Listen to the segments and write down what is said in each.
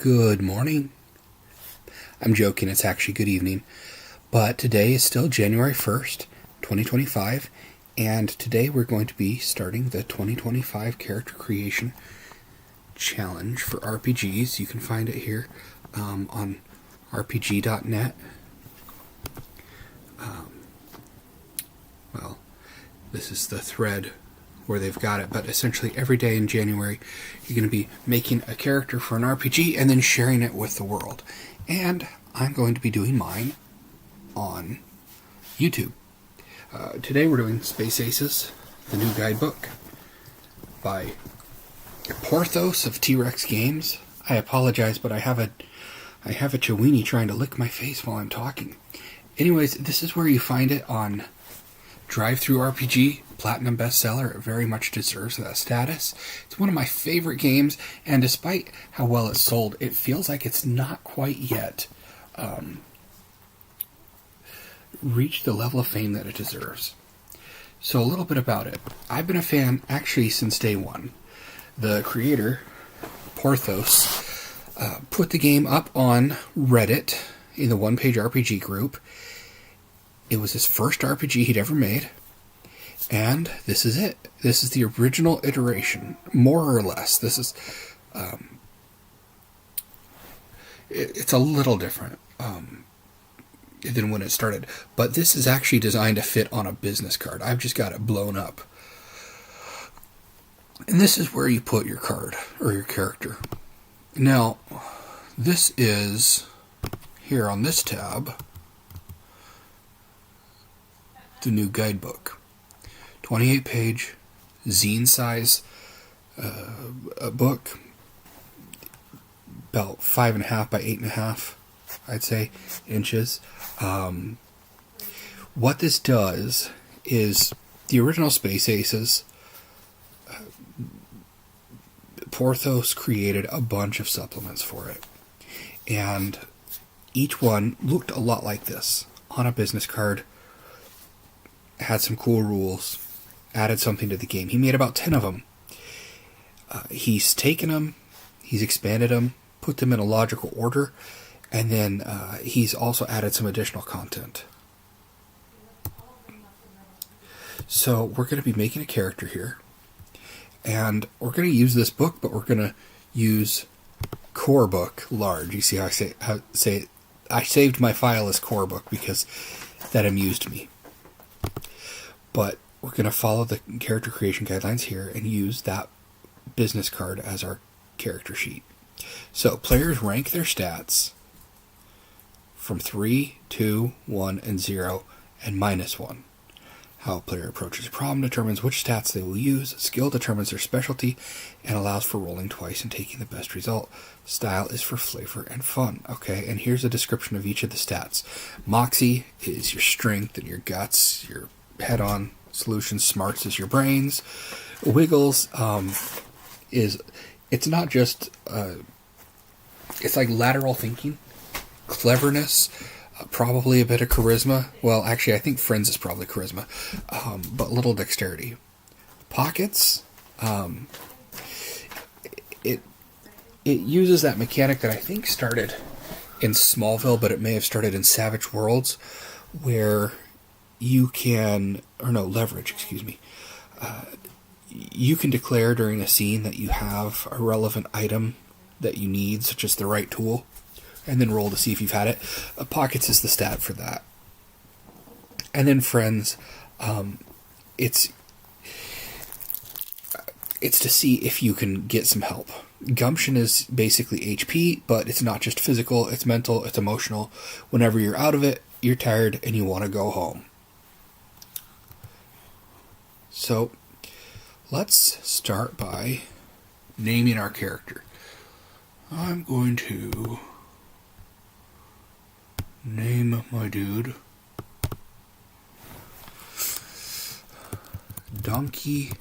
Good morning. I'm joking, it's actually good evening. But today is still January 1st, 2025, and today we're going to be starting the 2025 Character Creation Challenge for RPGs. You can find it here on rpg.net. Well, this is the thread where they've got it, but essentially every day in January you're going to be making a character for an RPG and then sharing it with the world. And I'm going to be doing mine on YouTube. Today we're doing Space Aces, the new guidebook by Porthos of T-Rex Games. I apologize, but I have a Chiweenie trying to lick my face while I'm talking. Anyways, this is where you find it on DriveThruRPG, Platinum bestseller. It very much deserves that status. It's one of my favorite games, and despite how well it's sold, it feels like it's not quite yet reached the level of fame that it deserves. So a little bit about it. I've been a fan actually since day one. The creator, Porthos, put the game up on Reddit in the One Page RPG group. It was his first RPG he'd ever made, and this is it. This is the original iteration, more or less. This is, it's a little different than when it started, but this is actually designed to fit on a business card. I've just got it blown up. And this is where you put your card, or your character. Now, this is, here on this tab, the new guidebook. 28-page, zine-size book. About 5.5 by 8.5, I'd say, inches. What this does is the original Space Aces, Porthos created a bunch of supplements for it. And each one looked a lot like this on a business card. Had some cool rules, added something to the game. He made about 10 of them. He's taken them, he's expanded them, put them in a logical order, and then he's also added some additional content. So we're going to be making a character here, and we're going to use this book, but we're going to use Core Book large. You see how I say it? I saved my file as Core Book because that amused me. But we're going to follow the character creation guidelines here and use that business card as our character sheet. So players rank their stats from 3, 2, 1, and 0, and -1. How a player approaches a problem determines which stats they will use. Skill determines their specialty and allows for rolling twice and taking the best result. Style is for flavor and fun. Okay, and here's a description of each of the stats. Moxie is your strength and your guts, your head-on solutions. Smarts is your brains. Wiggles it's not just it's like lateral thinking, cleverness, probably a bit of charisma. Well, actually, I think Friends is probably charisma, but little dexterity. Pockets, it uses that mechanic that I think started in Smallville, but it may have started in Savage Worlds, where you can, leverage, excuse me. You can declare during a scene that you have a relevant item that you need, such as the right tool, and then roll to see if you've had it. Pockets is the stat for that. And then Friends, it's to see if you can get some help. Gumption is basically HP, but it's not just physical, it's mental, it's emotional. Whenever you're out of it, you're tired and you want to go home. So, let's start by naming our character. I'm going to name my dude Don Quixote.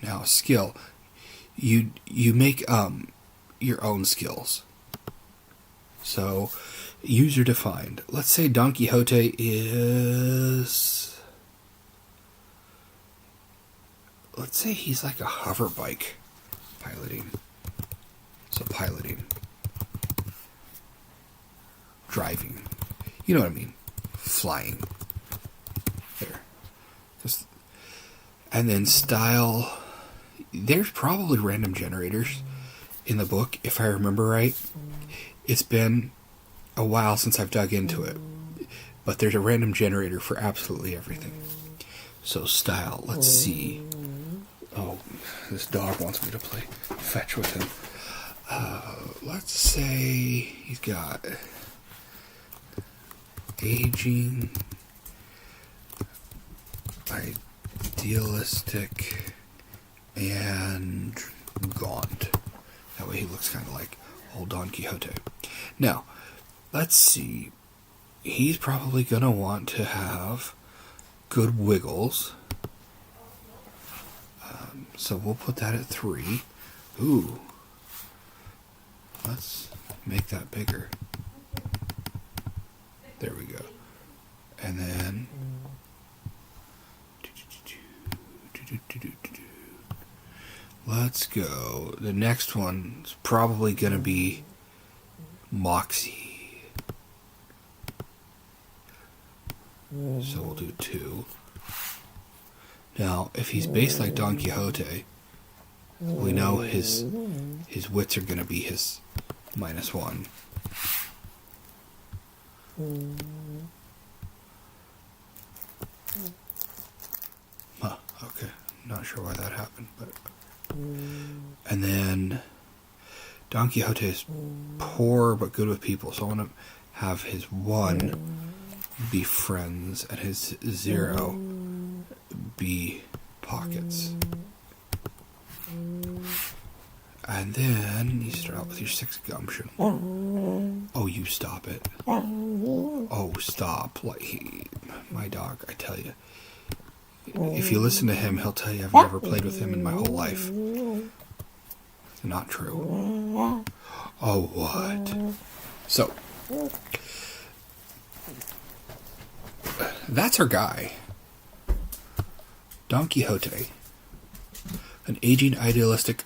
Now, skill. You make your own skills. So, user defined. Let's say Don Quixote is, let's say he's like a hover bike. piloting. So piloting. Driving. You know what I mean. Flying. There. Just, and then style. There's probably random generators in the book, if I remember right. It's been a while since I've dug into it. But there's a random generator for absolutely everything. So style. Let's see. Oh, this dog wants me to play fetch with him. Let's say he's got aging, idealistic, and gaunt. That way he looks kind of like old Don Quixote. Now, let's see. He's probably going to want to have good wiggles. So we'll put that at 3. Ooh. Let's make that bigger. There we go. And then let's go. The next one's probably going to be Moxie. So we'll do 2. Now, if he's based like Don Quixote, we know his wits are going to be his -1. Huh, okay. Not sure why that happened, but... And then Don Quixote is poor but good with people, so I want to have his 1 be friends and his 0 be pockets. And then you start out with your 6 gumption. Oh, you stop it. Oh, stop. Like, my dog, I tell you. If you listen to him, he'll tell you I've never played with him in my whole life. Not true. Oh, what? So, that's our guy. Don Quixote. An aging, idealistic,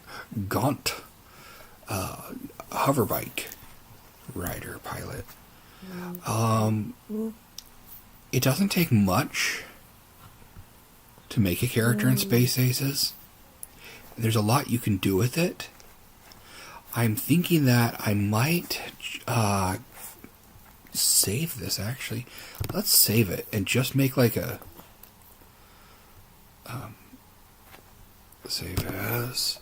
gaunt hoverbike rider pilot. It doesn't take much to make a character in Space Aces. There's a lot you can do with it. I'm thinking that I might save this, actually. Let's save it and just make like a... save as...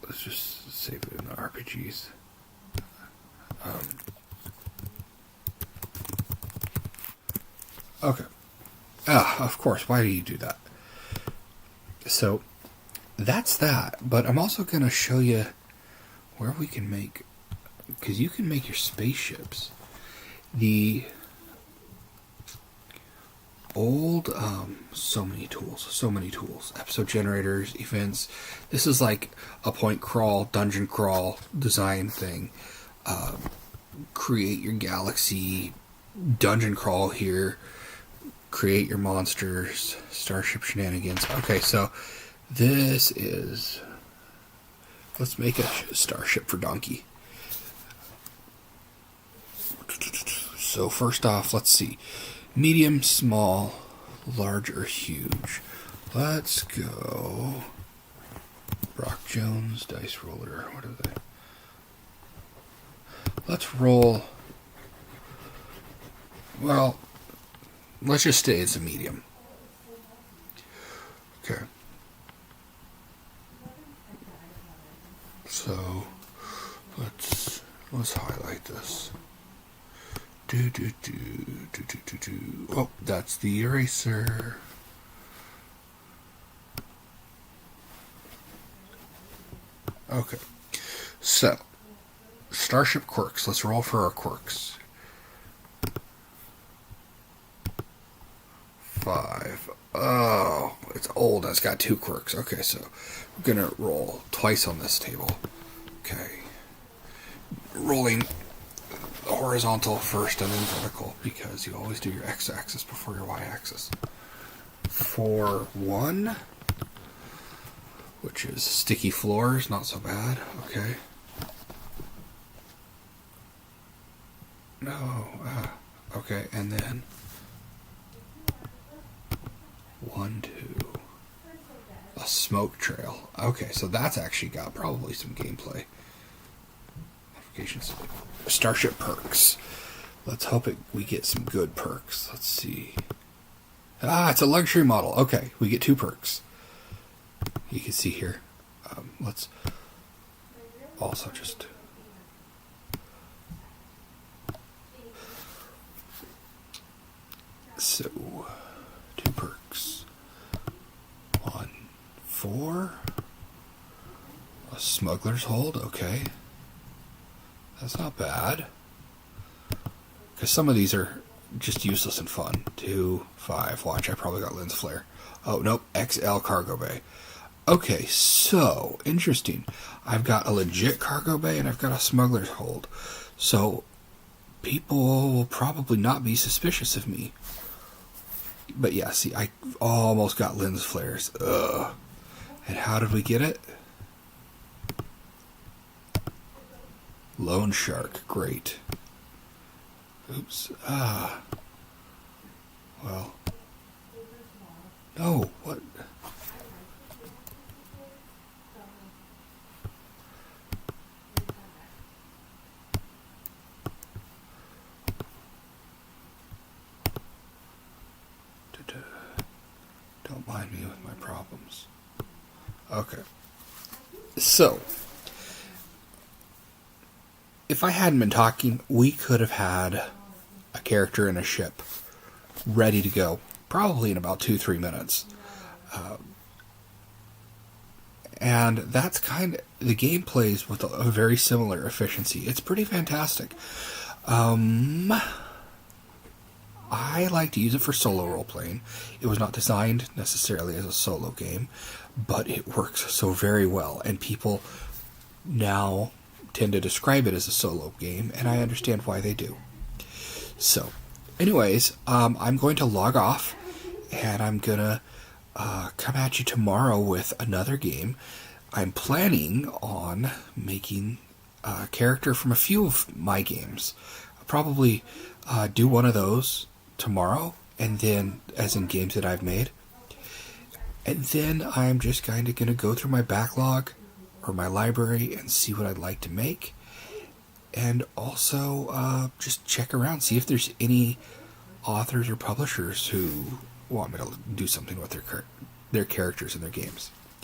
Let's just save it in the RPGs. Okay. Of course. Why do you do that? So, that's that. But I'm also going to show you where we can make... Because you can make your spaceships. The old... so many tools. Episode generators, events. This is like a point crawl, dungeon crawl design thing. Create your galaxy, dungeon crawl here, create your monsters, starship shenanigans. Okay, so this is... Let's make a starship for Donkey. So first off, let's see. Medium, small, large, or huge. Let's go... Brock Jones, Dice Roller, what are they? Let's roll... Well, let's just say it's a medium. Okay. So, let's highlight this. Oh, that's the eraser. Okay. So, Starship quirks. Let's roll for our quirks. 5. Oh, it's old. It's got 2 quirks. Okay, so we're going to roll twice on this table. Okay. Rolling the horizontal first and then vertical, because you always do your x-axis before your y-axis. For 1, which is sticky floors, not so bad. Okay. No. Okay, and then 1, 2. A smoke trail. Okay, so that's actually got probably some gameplay. Applications. Starship perks. Let's hope we get some good perks. Let's see. It's a luxury model. Okay, we get 2 perks. You can see here. Let's also just... So, 2 perks. 1, 4. A smuggler's hold. Okay. That's not bad. Because some of these are just useless and fun. 2, 5. Watch, I probably got lens flare. Oh, nope. XL cargo bay. Okay, so, interesting. I've got a legit cargo bay and I've got a smuggler's hold. So, people will probably not be suspicious of me. But yeah, see, I almost got lens flares. Ugh. And how did we get it? Loan shark. Great. Oops. Well. No, what? Don't mind me with my problems. Okay. So, if I hadn't been talking, we could have had a character in a ship ready to go, probably in about 2-3 minutes. And that's kind of... The game plays with a very similar efficiency. It's pretty fantastic. I like to use it for solo role-playing. It was not designed necessarily as a solo game, but it works so very well, and people now tend to describe it as a solo game, and I understand why they do. So, anyways, I'm going to log off, and I'm going to come at you tomorrow with another game. I'm planning on making a character from a few of my games. I'll probably do one of those tomorrow, and then, as in games that I've made. And then I'm just kind of going to go through my backlog or my library and see what I'd like to make. And also just check around, see if there's any authors or publishers who want me to do something with their characters in their games.